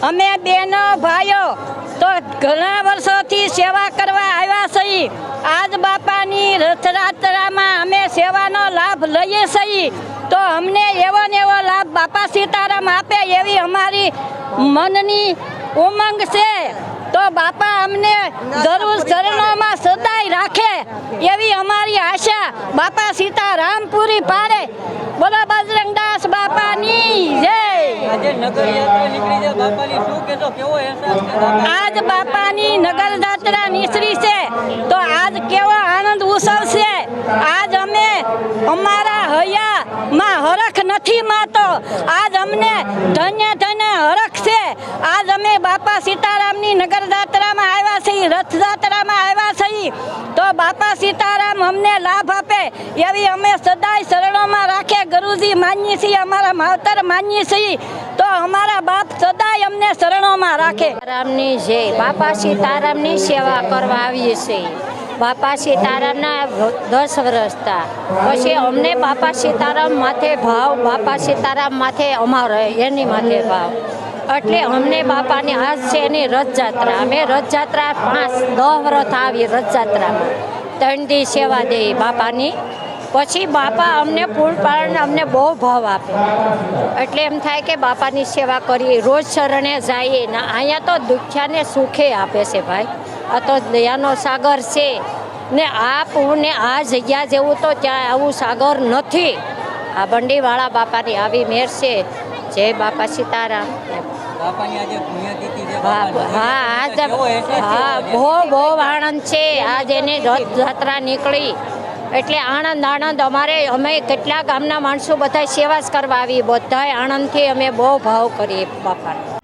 અમે બેનો ભાઈઓ તો ઘણા વર્ષોથી સેવા કરવા આવ્યા છીએ। આજ બાપાની રથયાત્રામાં અમે સેવાનો લાભ લઈએ છીએ તો અમને એવો ને એવો લાભ બાપા સીતારામ આપે એવી અમારી મનની ઉમંગ છે। તો બાપા અમને જરૂર ચરણોમાં સદાય રાખે એવી અમારી આશા બાપા સીતારામ પૂરી પાડે। બોલો બજરંગદાસ બાપાની જય। આજ બાપાની નગર યાત્રા નીકળી છે તો આજ કેવો આનંદ ઉત્સવ છે। આજ અમે અમારા હૈયામાં હરખ નથી માતો, આજ અમને ધન્ય ધન્ય હરખ છે। આજ અમે બાપા સીતારામની નગર યાત્રામાં આવ્યા છીએ, રથયાત્રામાં આવ્યા છીએ તો બાપા સીતારામ અમને લાભ આપે એવી અમે સદાય શરણોમાં રાખે। ગુરુજી માનીએ છીએ, અમારા માવતર માનીએ છીએ તો અમારા બાપ સદાય અમને શરણોમાં રાખે। રામની જય। બાપા સીતારામની સેવા કરવા આવીએ છીએ। બાપા સીતારામના 10 વર્ષ હતા પછી અમને બાપા સીતારામ માથે ભાવ, બાપા સીતારામ માથે અમારે એની માથે ભાવ એટલે અમને બાપાની આજ છે એની રથયાત્રા। અમે રથયાત્રા 5-10 વર્ષ આવી રથયાત્રામાં 3 દી સેવા દઈએ બાપાની। પછી બાપા અમને પૂર્ણ પાડને અમને બહુ ભાવ આપે એટલે એમ થાય કે બાપાની સેવા કરીએ, રોજ શરણે જઈએ ને અહીંયા તો દુખ્યાને સુખે આપે છે ભાઈ। આ તો દયાનો સાગર છે ને ને આ જગ્યા જેવું તો ત્યાં આવું સાગર નથી। આ બંડીવાળા બાપાની આવી મેર છે। જય બાપા સીતારામ। હા બહુ આનંદ છે। આજ એની રથયાત્રા નીકળી એટલે આનંદ અમારે અમે કેટલા ગામના માણસો બધા સેવા જ કરવા આવી, બધાય આનંદથી અમે બહુ ભાવ કરીએ બાપાને।